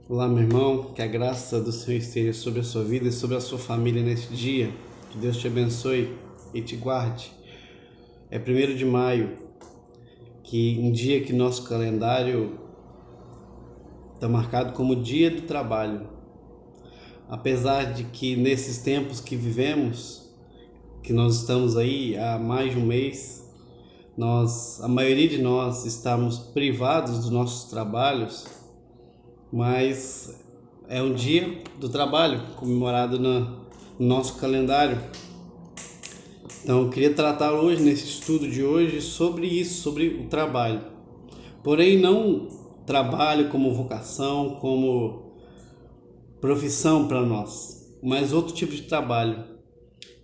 Olá, meu irmão, que a graça do Senhor esteja sobre a sua vida e sobre a sua família neste dia. Que Deus te abençoe e te guarde. É 1º de maio, que um dia que nosso calendário está marcado como Dia do Trabalho. Apesar de que nesses tempos que vivemos, que nós estamos aí há mais de um mês, a maioria de nós estamos privados dos nossos trabalhos, mas é um dia do trabalho comemorado no nosso calendário. Então eu queria tratar hoje, nesse estudo de hoje, sobre isso, sobre o trabalho. Porém, não trabalho como vocação, como profissão para nós, mas outro tipo de trabalho,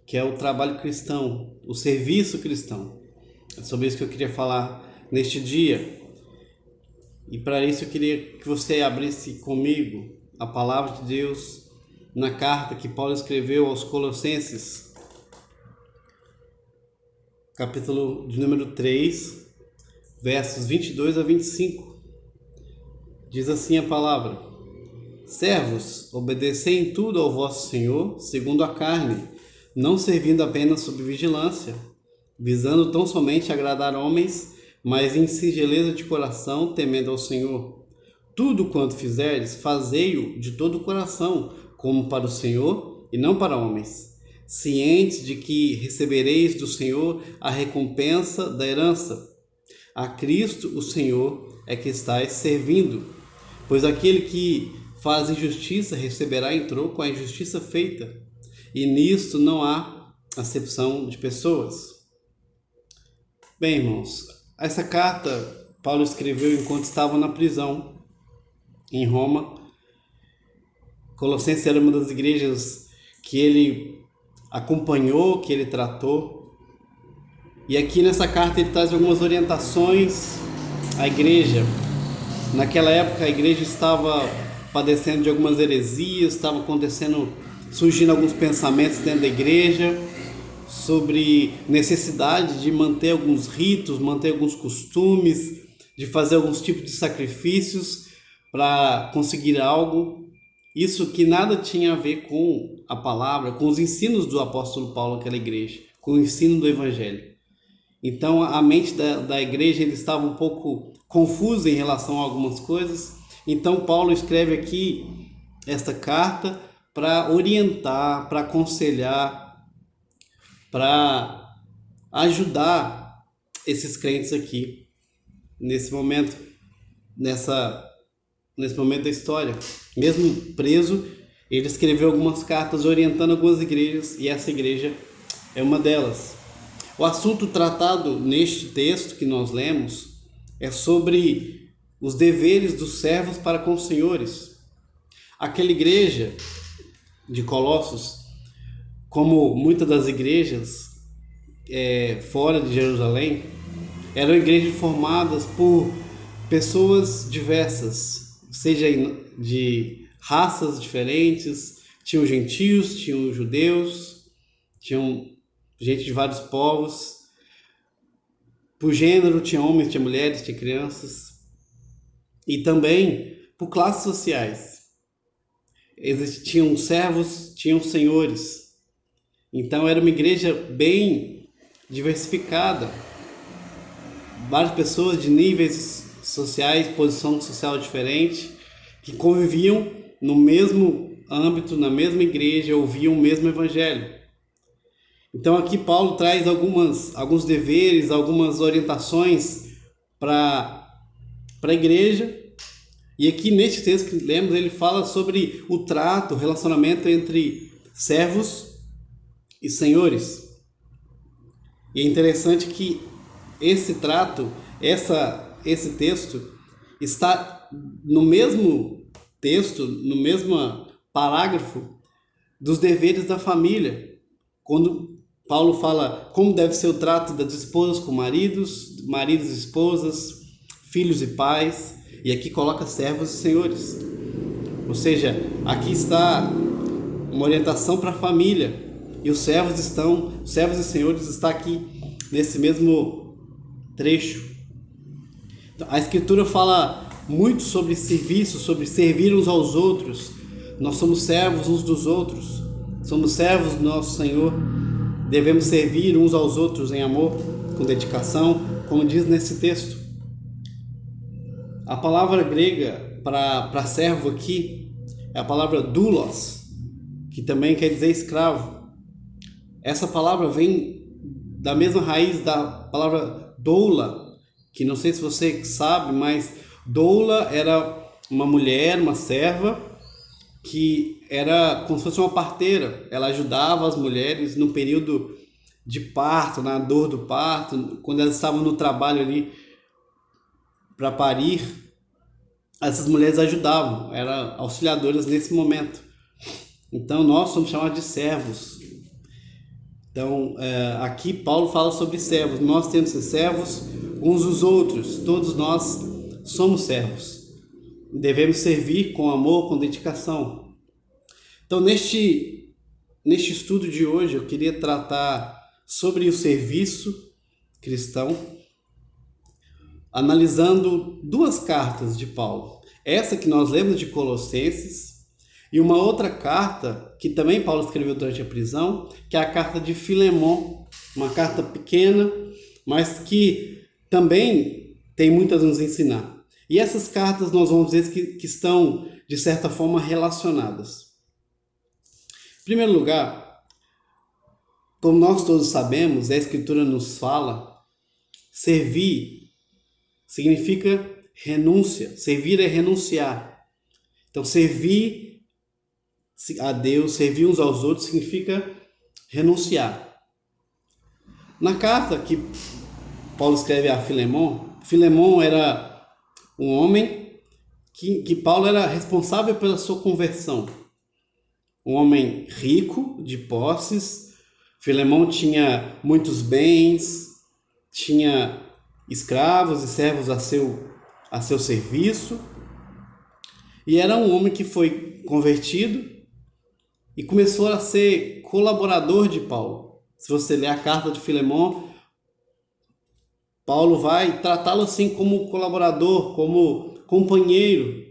que é o trabalho cristão, o serviço cristão. É sobre isso que eu queria falar neste dia. E para isso eu queria que você abrisse comigo a palavra de Deus na carta que Paulo escreveu aos Colossenses, capítulo de número 3, versos 22 a 25. Diz assim a palavra: Servos, obedecei em tudo ao vosso Senhor, segundo a carne, não servindo apenas sob vigilância, visando tão somente agradar homens, mas em singeleza de coração, temendo ao Senhor. Tudo quanto fizerdes, fazei-o de todo o coração, como para o Senhor e não para homens, cientes de que recebereis do Senhor a recompensa da herança. A Cristo, o Senhor, é que estáis servindo, pois aquele que faz injustiça receberá em troco a injustiça feita, e nisto não há acepção de pessoas. Bem, irmãos, essa carta Paulo escreveu enquanto estava na prisão em Roma. Colossenses era uma das igrejas que ele acompanhou, que ele tratou. E aqui nessa carta ele traz algumas orientações à igreja. Naquela época a igreja estava padecendo de algumas heresias, estava surgindo alguns pensamentos dentro da igreja sobre necessidade de manter alguns ritos, manter alguns costumes, de fazer alguns tipos de sacrifícios para conseguir algo. Isso que nada tinha a ver com a palavra, com os ensinos do apóstolo Paulo naquela igreja, com o ensino do evangelho. Então a mente da igreja ele estava um pouco confusa em relação a algumas coisas. Então Paulo escreve aqui esta carta para orientar, para aconselhar, para ajudar esses crentes aqui nesse momento da história. Mesmo preso, ele escreveu algumas cartas orientando algumas igrejas, e essa igreja é uma delas. O assunto tratado neste texto que nós lemos é sobre os deveres dos servos para com os senhores. Aquela igreja de Colossos, como muitas das igrejas fora de Jerusalém, eram igrejas formadas por pessoas diversas, seja de raças diferentes. Tinham gentios, tinham judeus, tinham gente de vários povos. Por gênero, tinha homens, tinha mulheres, tinha crianças. E também por classes sociais. Tinham servos, tinham senhores. Então era uma igreja bem diversificada. Várias pessoas de níveis sociais, posição social diferente, que conviviam no mesmo âmbito, na mesma igreja, ouviam o mesmo evangelho. Então aqui Paulo traz alguns deveres, algumas orientações para a igreja. E aqui neste texto que lemos, ele fala sobre o trato, o relacionamento entre servos e senhores. E é interessante que esse trato, esse texto está no mesmo texto, no mesmo parágrafo dos deveres da família. Quando Paulo fala como deve ser o trato das esposas com maridos e esposas, filhos e pais, e aqui coloca servos e senhores. Ou seja, aqui está uma orientação para a família, e os servos e senhores estão aqui nesse mesmo trecho. A escritura fala muito sobre serviço, sobre servir uns aos outros. Nós somos servos uns dos outros, somos servos do nosso Senhor, devemos servir uns aos outros em amor, com dedicação, como diz nesse texto. A palavra grega para servo aqui é a palavra doulos, que também quer dizer escravo. Essa palavra vem da mesma raiz da palavra doula, que não sei se você sabe, mas doula era uma mulher, uma serva, que era como se fosse uma parteira. Ela ajudava as mulheres no período de parto, na dor do parto, quando elas estavam no trabalho ali para parir. Essas mulheres ajudavam, eram auxiliadoras nesse momento. Então nós somos chamados de servos. Então aqui Paulo fala sobre servos. Nós temos que ser servos uns dos outros. Todos nós somos servos. Devemos servir com amor, com dedicação. Então neste estudo de hoje eu queria tratar sobre o serviço cristão, analisando duas cartas de Paulo. Essa que nós lemos de Colossenses e uma outra carta que também Paulo escreveu durante a prisão, que é a carta de Filemon, uma carta pequena, mas que também tem muito a nos ensinar. E essas cartas nós vamos ver que estão, de certa forma, relacionadas. Em primeiro lugar, como nós todos sabemos, a Escritura nos fala, servir significa renúncia. Servir é renunciar. Então, servir a Deus, servir uns aos outros, significa renunciar. Na carta que Paulo escreve a Filemon, Filemon era um homem que Paulo era responsável pela sua conversão. Um homem rico, de posses. Filemon tinha muitos bens, tinha escravos e servos a seu serviço. E era um homem que foi convertido e começou a ser colaborador de Paulo. Se você ler a carta de Filemon, Paulo vai tratá-lo assim como colaborador, como companheiro.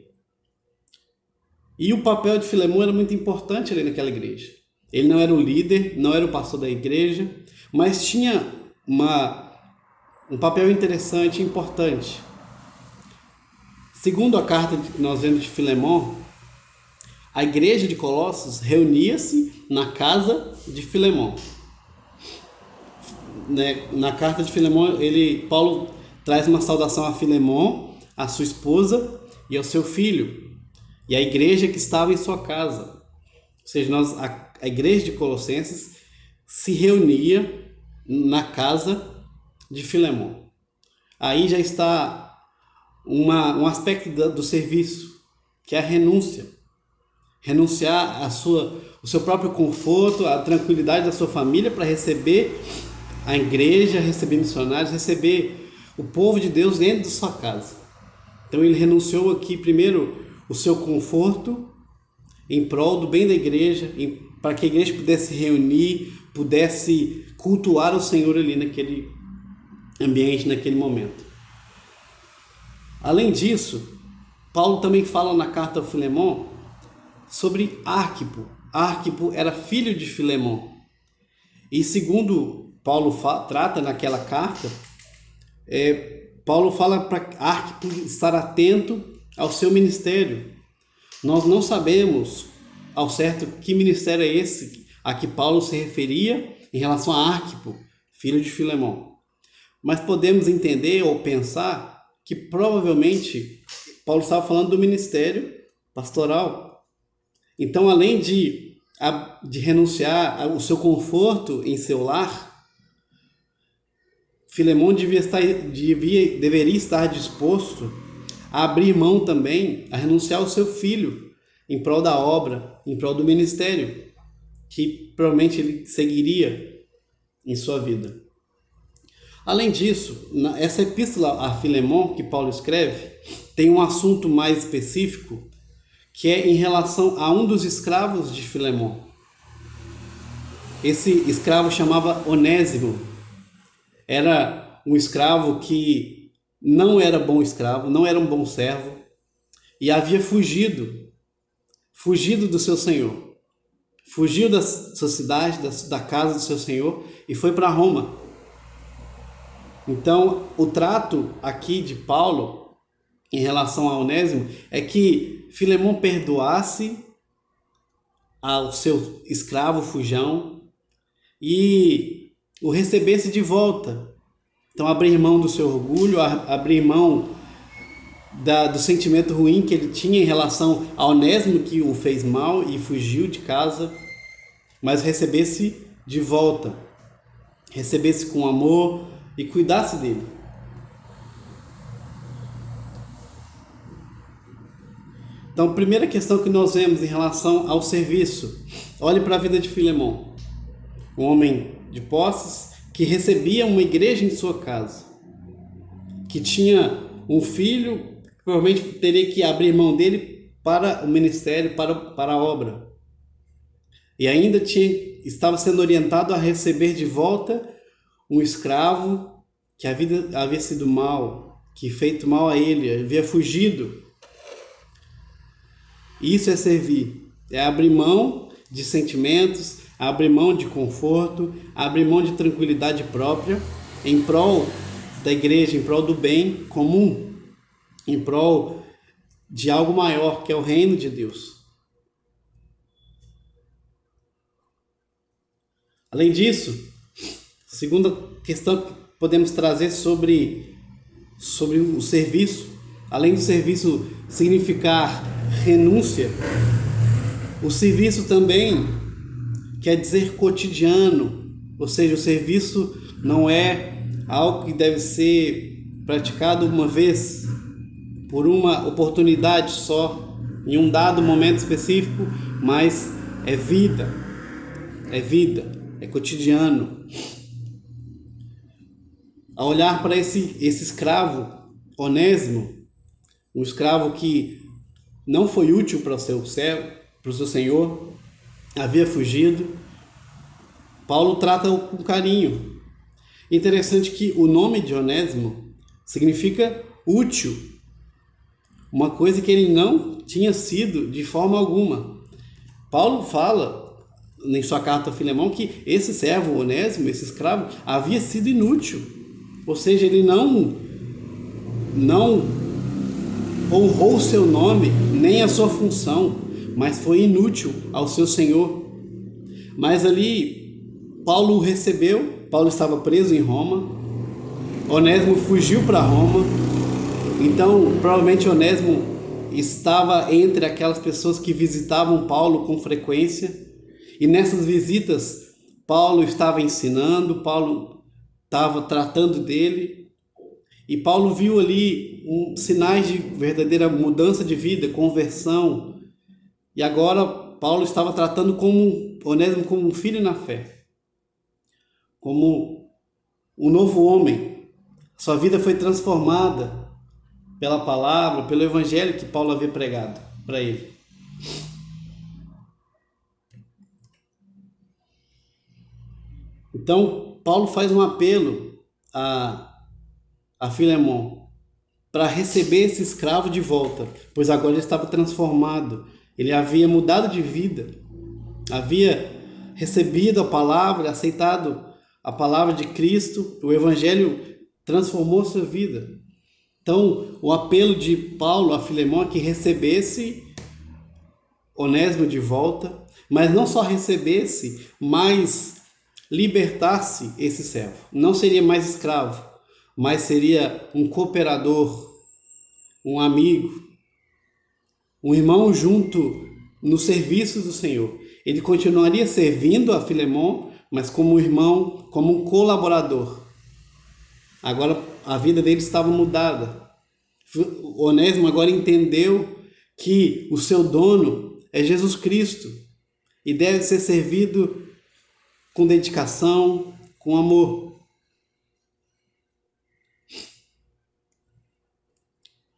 E o papel de Filemon era muito importante ali naquela igreja. Ele não era o líder, não era o pastor da igreja, mas tinha um papel interessante e importante. Segundo a carta que nós vemos de Filemon, a igreja de Colossos reunia-se na casa de Filemon. Na carta de Filemon, Paulo traz uma saudação a Filemon, a sua esposa e ao seu filho, e a igreja que estava em sua casa. Ou seja, a igreja de Colossenses se reunia na casa de Filemon. Aí já está um aspecto do serviço, que é a renúncia. Renunciar o seu próprio conforto, a tranquilidade da sua família para receber a igreja, receber missionários, receber o povo de Deus dentro de sua casa. Então ele renunciou aqui primeiro o seu conforto em prol do bem da igreja, para que a igreja pudesse se reunir, pudesse cultuar o Senhor ali naquele ambiente, naquele momento. Além disso, Paulo também fala na carta a Filemon sobre Arquipo. Arquipo era filho de Filemon. E segundo Paulo trata naquela carta, Paulo fala para Arquipo estar atento ao seu ministério. Nós não sabemos ao certo que ministério é esse a que Paulo se referia em relação a Arquipo, filho de Filemon. Mas podemos entender ou pensar que provavelmente Paulo estava falando do ministério pastoral. Então, além de renunciar ao seu conforto em seu lar, Filemon deveria estar disposto a abrir mão também, a renunciar ao seu filho em prol da obra, em prol do ministério, que provavelmente ele seguiria em sua vida. Além disso, essa epístola a Filemon que Paulo escreve tem um assunto mais específico, que é em relação a um dos escravos de Filemon. Esse escravo chamava Onésimo. Era um escravo que não era bom escravo, não era um bom servo, e havia fugido do seu senhor. Fugiu da sua cidade, da casa do seu senhor e foi para Roma. Então, o trato aqui de Paulo em relação a Onésimo é que Filemão perdoasse ao seu escravo fujão e o recebesse de volta. Então, abrir mão do seu orgulho, abrir mão do sentimento ruim que ele tinha em relação a Onésimo, que o fez mal e fugiu de casa, mas recebesse de volta, recebesse com amor e cuidasse dele. Então, a primeira questão que nós vemos em relação ao serviço, olhe para a vida de Filemão, um homem de posses que recebia uma igreja em sua casa, que tinha um filho, que provavelmente teria que abrir mão dele para o ministério, para a obra. E ainda estava sendo orientado a receber de volta um escravo que havia sido mal, que feito mal a ele, havia fugido. Isso é servir, é abrir mão de sentimentos, abrir mão de conforto, abrir mão de tranquilidade própria em prol da igreja, em prol do bem comum, em prol de algo maior, que é o reino de Deus. Além disso, segunda questão que podemos trazer sobre o serviço, além do serviço significar renúncia, o serviço também quer dizer cotidiano, ou seja, o serviço não é algo que deve ser praticado uma vez, por uma oportunidade só, em um dado momento específico, mas é vida, é cotidiano. Ao olhar para esse escravo, Onésimo, um escravo que não foi útil para o seu senhor, havia fugido, Paulo trata-o com carinho. Interessante que o nome de Onésimo significa útil, uma coisa que ele não tinha sido de forma alguma. Paulo fala em sua carta a Filemão que esse servo Onésimo, esse escravo, havia sido inútil, ou seja, ele não honrou o seu nome, nem a sua função, mas foi inútil ao seu senhor. Mas ali, Paulo o recebeu, Paulo estava preso em Roma, Onésimo fugiu para Roma, então provavelmente Onésimo estava entre aquelas pessoas que visitavam Paulo com frequência, e nessas visitas, Paulo estava ensinando, Paulo estava tratando dele, e Paulo viu ali sinais de verdadeira mudança de vida, conversão. E agora Paulo estava tratando Onésimo como um filho na fé, como um novo homem. Sua vida foi transformada pela palavra, pelo evangelho que Paulo havia pregado para ele. Então, Paulo faz um apelo a Filemão para receber esse escravo de volta, pois agora ele estava transformado, ele havia mudado de vida, havia recebido a palavra, aceitado a palavra de Cristo, o evangelho transformou sua vida. Então, o apelo de Paulo a Filemão é que recebesse Onésimo de volta, mas não só recebesse, mas libertasse esse servo. Não seria mais escravo, mas seria um cooperador, um amigo, um irmão junto no serviço do Senhor. Ele continuaria servindo a Filemão, mas como um irmão, como um colaborador. Agora a vida dele estava mudada. Onésimo agora entendeu que o seu dono é Jesus Cristo e deve ser servido com dedicação, com amor.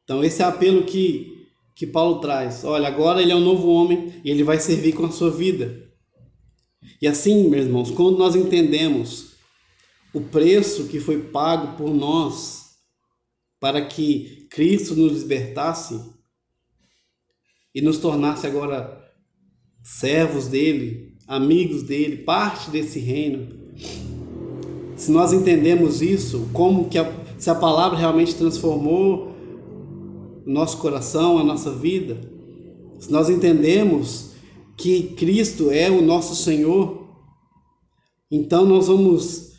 Então esse é o apelo que Paulo traz. Olha, agora ele é um novo homem e ele vai servir com a sua vida. E assim, meus irmãos, quando nós entendemos o preço que foi pago por nós para que Cristo nos libertasse, e nos tornasse agora servos dele, amigos dele, parte desse reino. Se nós entendemos isso, se a palavra realmente transformou o nosso coração, a nossa vida, se nós entendemos que Cristo é o nosso Senhor, então nós vamos,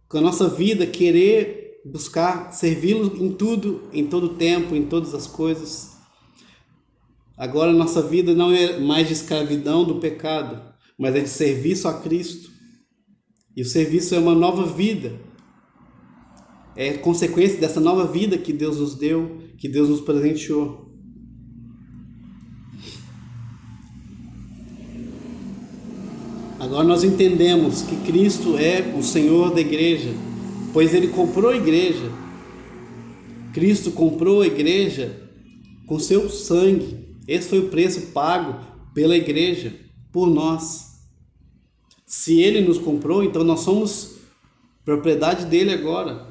com a nossa vida, querer buscar servi-lo em tudo, em todo tempo, em todas as coisas. Agora nossa vida não é mais de escravidão do pecado, mas é de serviço a Cristo. E o serviço é uma nova vida. É consequência dessa nova vida que Deus nos deu, que Deus nos presenteou. Agora nós entendemos que Cristo é o Senhor da igreja, pois Ele comprou a igreja. Cristo comprou a igreja com seu sangue. Esse foi o preço pago pela igreja, por nós. Se Ele nos comprou, então nós somos propriedade dele agora.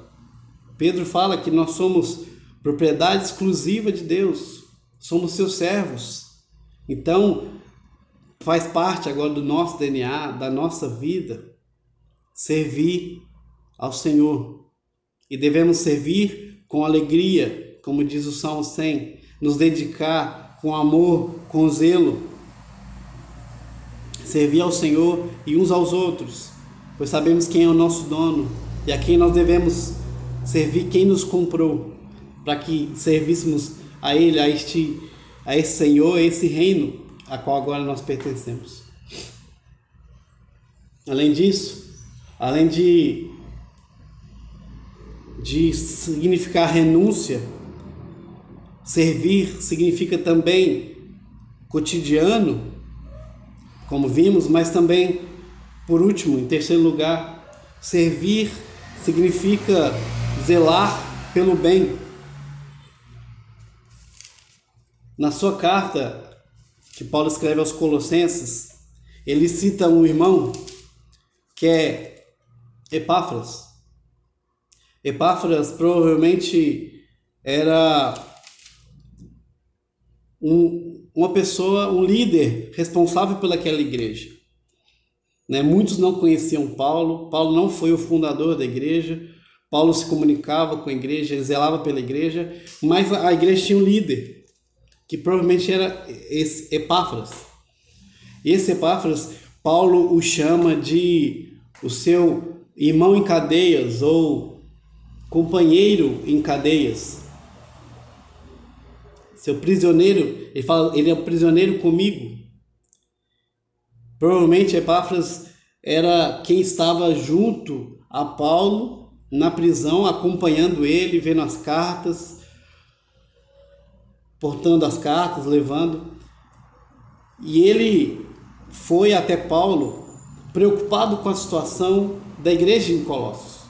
Pedro fala que nós somos propriedade exclusiva de Deus. Somos seus servos. Então, faz parte agora do nosso DNA, da nossa vida, servir ao Senhor. E devemos servir com alegria, como diz o Salmo 100, nos dedicar com amor, com zelo, servir ao Senhor e uns aos outros, pois sabemos quem é o nosso dono e a quem nós devemos servir, quem nos comprou, para que servíssemos a Ele, a esse Senhor, a esse reino a qual agora nós pertencemos. Além disso, além de significar renúncia, servir significa também cotidiano, como vimos, mas também, por último, em terceiro lugar, servir significa zelar pelo bem. Na sua carta que Paulo escreve aos Colossenses, ele cita um irmão que é Epáfras. Epáfras provavelmente era uma pessoa, um líder responsável pelaquela igreja. Muitos não conheciam Paulo. Paulo não foi o fundador da igreja. Paulo se comunicava com a igreja, zelava pela igreja, mas a igreja tinha um líder, que provavelmente era esse Epáfras. Esse Epáfras, Paulo o chama de o seu irmão em cadeias ou companheiro em cadeias. Seu prisioneiro, ele fala, ele é um prisioneiro comigo. Provavelmente Epáfras era quem estava junto a Paulo na prisão, acompanhando ele, vendo as cartas, portando as cartas, levando. E ele foi até Paulo preocupado com a situação da igreja em Colossos.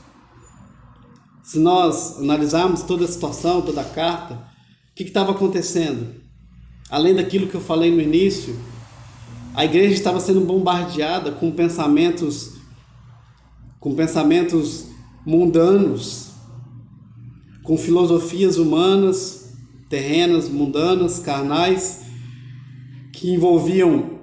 Se nós analisarmos toda a situação, toda a carta, o que estava acontecendo? Além daquilo que eu falei no início, a igreja estava sendo bombardeada com pensamentos mundanos, com filosofias humanas, terrenas, mundanas, carnais, que envolviam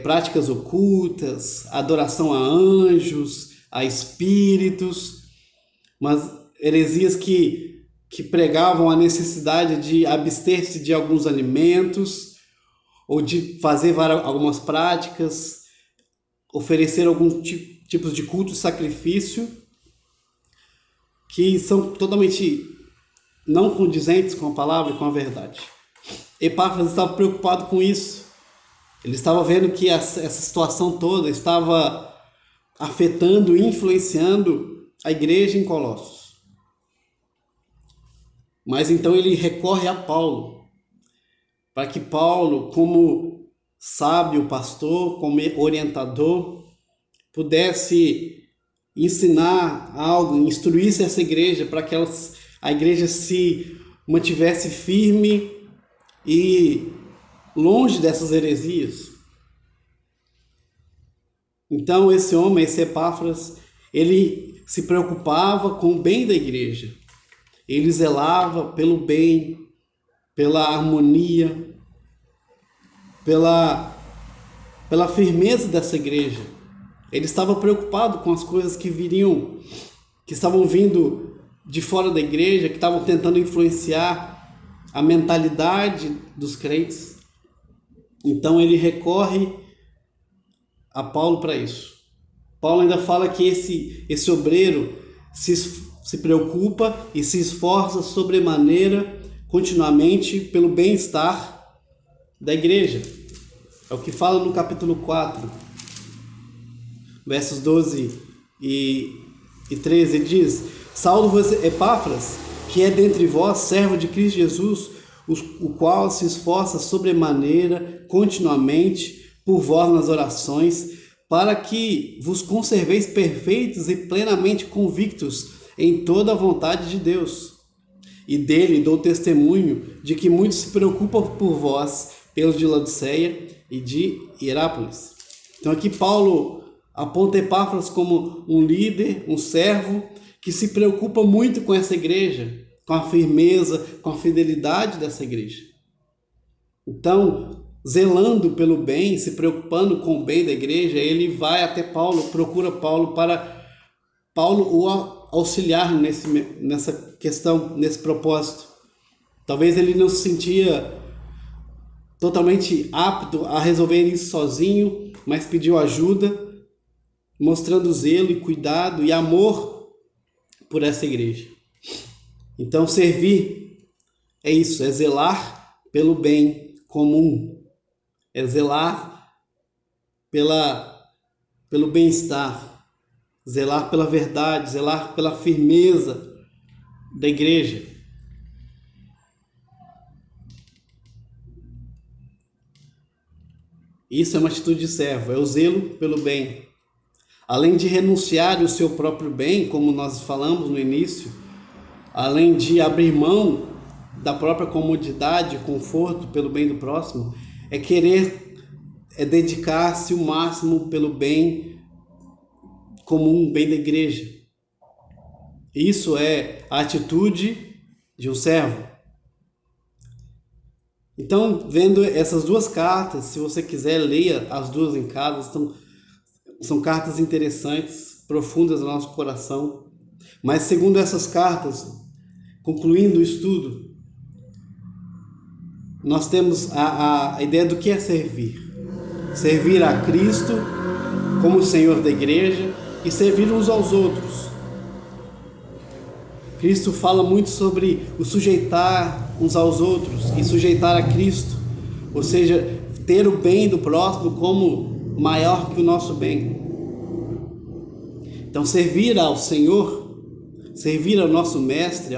práticas ocultas, adoração a anjos, a espíritos, mas heresias que pregavam a necessidade de abster-se de alguns alimentos, ou de fazer algumas práticas, oferecer alguns tipos de culto e sacrifício, que são totalmente não condizentes com a palavra e com a verdade. Epáfras estava preocupado com isso. Ele estava vendo que essa situação toda estava afetando e influenciando a igreja em Colossos. Mas então ele recorre a Paulo, para que Paulo, como sábio pastor, como orientador, pudesse ensinar algo, instruísse essa igreja, para que a igreja se mantivesse firme e longe dessas heresias. Então esse homem, esse Epáfras, ele se preocupava com o bem da igreja. Ele zelava pelo bem, pela harmonia, pela firmeza dessa igreja. Ele estava preocupado com as coisas que viriam, que estavam vindo de fora da igreja, que estavam tentando influenciar a mentalidade dos crentes. Então ele recorre a Paulo para isso. Paulo ainda fala que esse obreiro se preocupa e se esforça sobremaneira continuamente pelo bem-estar da igreja. É o que fala no capítulo 4, versos 12 e 13. Ele diz: Saúdo-vos, Epáfras, que é dentre vós servo de Cristo Jesus, o qual se esforça sobremaneira continuamente por vós nas orações, para que vos conserveis perfeitos e plenamente convictos em toda a vontade de Deus. E dele dou testemunho de que muitos se preocupam por vós, pelos de Laodiceia e de Hierápolis. Então aqui Paulo aponta Epáfras como um líder, um servo, que se preocupa muito com essa igreja, com a firmeza, com a fidelidade dessa igreja. Então, zelando pelo bem, se preocupando com o bem da igreja, ele vai até Paulo, procura Paulo para Paulo o auxiliar nessa questão, nesse propósito. Talvez ele não se sentia totalmente apto a resolver isso sozinho, mas pediu ajuda, mostrando zelo e cuidado e amor por essa igreja. Então, servir é isso, é zelar pelo bem comum, é zelar pelo bem-estar, zelar pela verdade, zelar pela firmeza da igreja. Isso é uma atitude de servo, é o zelo pelo bem. Além de renunciar o seu próprio bem, como nós falamos no início, além de abrir mão da própria comodidade e conforto pelo bem do próximo, é dedicar-se o máximo pelo bem comum, bem da igreja. Isso é a atitude de um servo. Então, vendo essas duas cartas, se você quiser, leia as duas em casa. São cartas interessantes, profundas no nosso coração. Mas segundo essas cartas, concluindo o estudo, nós temos a ideia do que é servir. Servir a Cristo como Senhor da igreja e servir uns aos outros. Cristo fala muito sobre o sujeitar uns aos outros e sujeitar a Cristo, ou seja, ter o bem do próximo como maior que o nosso bem. Então, servir ao Senhor, servir ao nosso Mestre,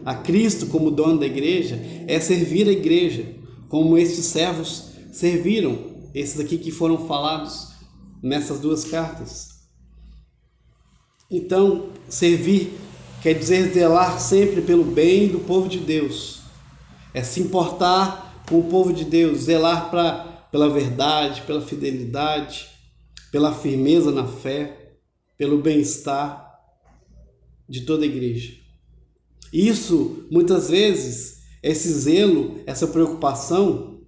a Cristo como dono da igreja, é servir a igreja, como esses servos serviram, esses aqui que foram falados nessas duas cartas. Então, servir quer dizer zelar sempre pelo bem do povo de Deus. É se importar com o povo de Deus, zelar pela verdade, pela fidelidade, pela firmeza na fé, pelo bem-estar de toda a igreja. Isso, muitas vezes, esse zelo, essa preocupação,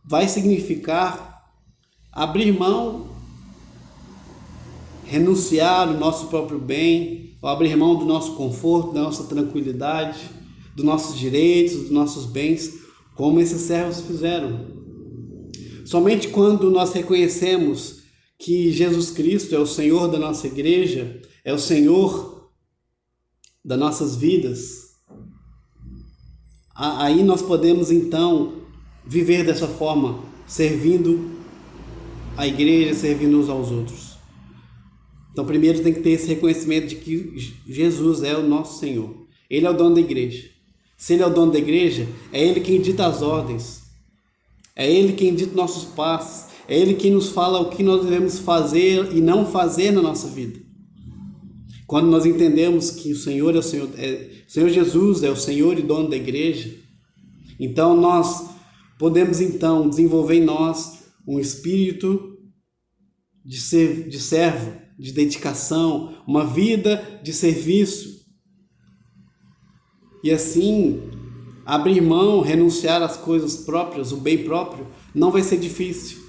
vai significar abrir mão, renunciar ao nosso próprio bem, ou abrir mão do nosso conforto, da nossa tranquilidade, dos nossos direitos, dos nossos bens, como esses servos fizeram. Somente quando nós reconhecemos que Jesus Cristo é o Senhor da nossa igreja, é o Senhor das nossas vidas, aí nós podemos então viver dessa forma, servindo a igreja, servindo uns aos outros. Então, primeiro tem que ter esse reconhecimento de que Jesus é o nosso Senhor. Ele é o dono da igreja. Se Ele é o dono da igreja, é Ele quem dita as ordens. É Ele quem dita nossos passos. É Ele quem nos fala o que nós devemos fazer e não fazer na nossa vida. Quando nós entendemos que o Senhor é o Senhor Jesus é o Senhor e dono da igreja, então nós podemos então desenvolver em nós um espírito de servo, de dedicação, uma vida de serviço. E assim abrir mão, renunciar às coisas próprias, o bem próprio, não vai ser difícil.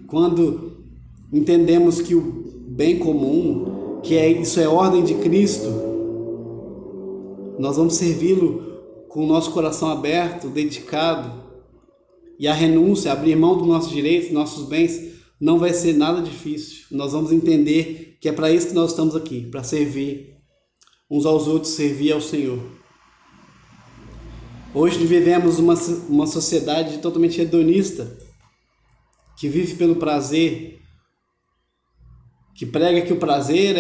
Quando entendemos que o bem comum, isso é ordem de Cristo, nós vamos servi-lo com o nosso coração aberto, dedicado, e a renúncia, abrir mão dos nossos direitos, dos nossos bens, não vai ser nada difícil. Nós vamos entender que é para isso que nós estamos aqui, para servir uns aos outros, servir ao Senhor. Hoje vivemos uma sociedade totalmente hedonista, que vive pelo prazer, que prega que o prazer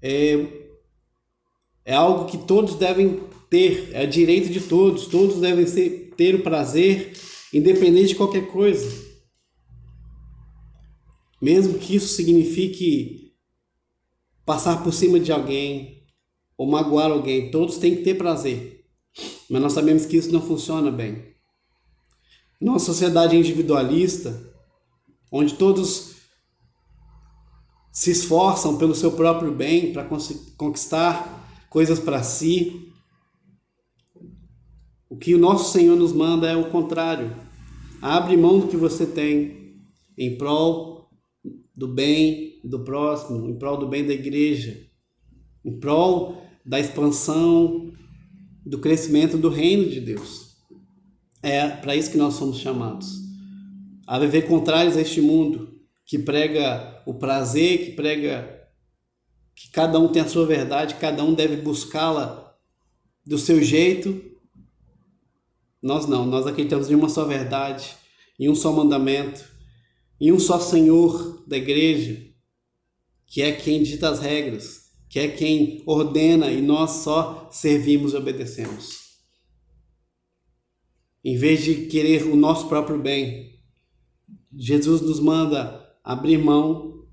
é algo que todos devem ter, é direito de todos, todos devem ter o prazer, independente de qualquer coisa. Mesmo que isso signifique passar por cima de alguém, ou magoar alguém, todos têm que ter prazer. Mas nós sabemos que isso não funciona bem. Numa sociedade individualista, onde todos se esforçam pelo seu próprio bem, para conquistar coisas para si, o que o nosso Senhor nos manda é o contrário. Abre mão do que você tem em prol do bem do próximo, em prol do bem da igreja, em prol da expansão, do crescimento do reino de Deus. É para isso que nós somos chamados, a viver contrários a este mundo, que prega o prazer, que prega que cada um tem a sua verdade, cada um deve buscá-la do seu jeito. Nós não, nós acreditamos em uma só verdade, em um só mandamento, em um só Senhor da igreja, que é quem dita as regras, que é quem ordena, e nós só servimos e obedecemos. Em vez de querer o nosso próprio bem, Jesus nos manda abrir mão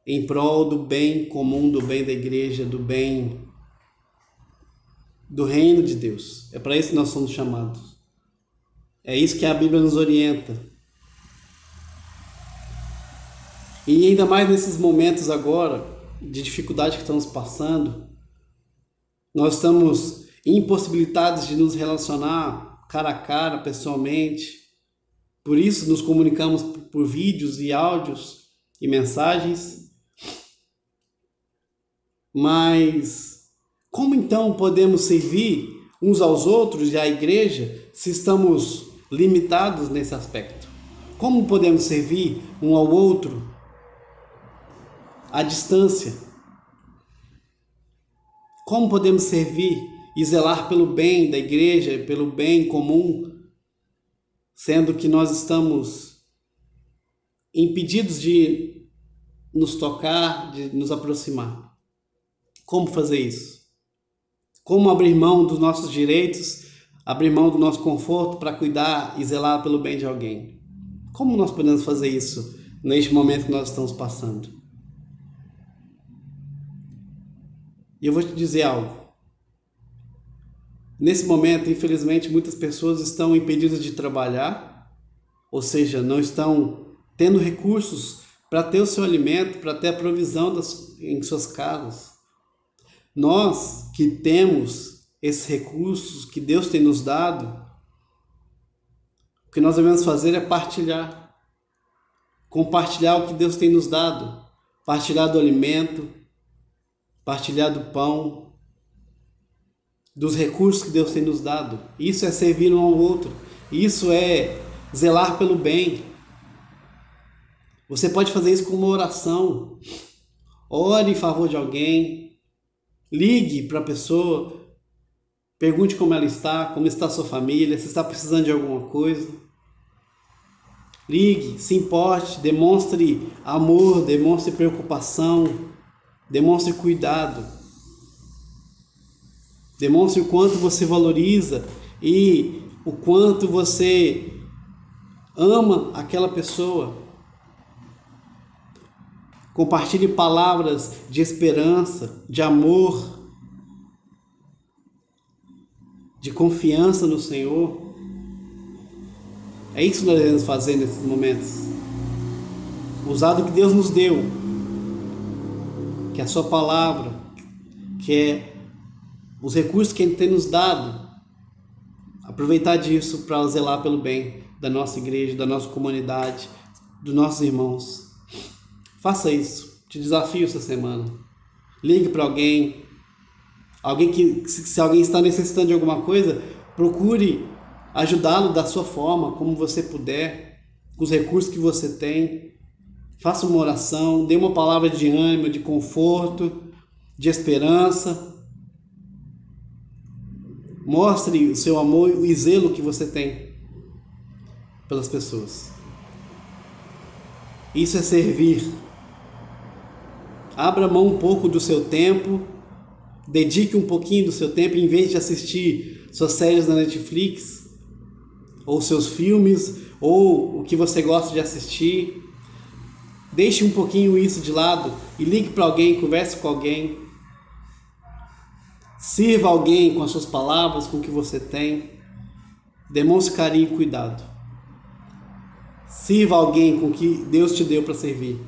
em prol do bem comum, do bem da igreja, do bem do reino de Deus. É para isso que nós somos chamados. É isso que a Bíblia nos orienta. E ainda mais nesses momentos agora de dificuldade que estamos passando, nós estamos impossibilitados de nos relacionar cara a cara, pessoalmente. Por isso nos comunicamos por vídeos e áudios e mensagens. Mas como então podemos servir uns aos outros e à igreja se estamos limitados nesse aspecto? Como podemos servir um ao outro à distância? Como podemos servir e zelar pelo bem da igreja, pelo bem comum, sendo que nós estamos impedidos de nos tocar, de nos aproximar? Como fazer isso? Como abrir mão dos nossos direitos, abrir mão do nosso conforto para cuidar e zelar pelo bem de alguém? Como nós podemos fazer isso neste momento que nós estamos passando? E eu vou te dizer algo. Nesse momento, infelizmente, muitas pessoas estão impedidas de trabalhar, ou seja, não estão tendo recursos para ter o seu alimento, para ter a provisão em suas casas. Nós que temos esses recursos que Deus tem nos dado, o que nós devemos fazer é partilhar. Compartilhar o que Deus tem nos dado. Partilhar do alimento, partilhar do pão, dos recursos que Deus tem nos dado. Isso é servir um ao outro. Isso é zelar pelo bem. Você pode fazer isso com uma oração. Ore em favor de alguém. Ligue para a pessoa. Pergunte como ela está, como está a sua família, se está precisando de alguma coisa. Ligue, se importe, demonstre amor, demonstre preocupação, demonstre cuidado. Demonstre o quanto você valoriza e o quanto você ama aquela pessoa. Compartilhe palavras de esperança, de amor, de confiança no Senhor. É isso que nós devemos fazer nesses momentos. Usar o que Deus nos deu, que é a sua palavra, que é os recursos que Ele tem nos dado, Aproveitar disso para zelar pelo bem da nossa igreja, da nossa comunidade, dos nossos irmãos. Faça isso. Te desafio essa semana. Ligue para alguém. Se alguém está necessitando de alguma coisa, procure ajudá-lo da sua forma, como você puder, com os recursos que você tem. Faça uma oração, dê uma palavra de ânimo, de conforto, de esperança. Mostre o seu amor e zelo que você tem pelas pessoas. Isso é servir. Abra mão um pouco do seu tempo, dedique um pouquinho do seu tempo, em vez de assistir suas séries na Netflix, ou seus filmes, ou o que você gosta de assistir. Deixe um pouquinho isso de lado e ligue para alguém, converse com alguém. Sirva alguém com as suas palavras, com o que você tem. Demonstre carinho e cuidado. Sirva alguém com o que Deus te deu para servir,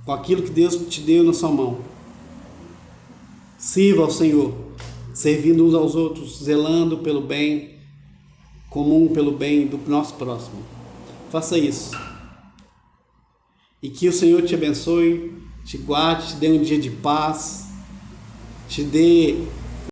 com aquilo que Deus te deu na sua mão. Sirva ao Senhor, servindo uns aos outros, zelando pelo bem comum, pelo bem do nosso próximo. Faça isso. E que o Senhor te abençoe, te guarde, te dê um dia de paz, te dê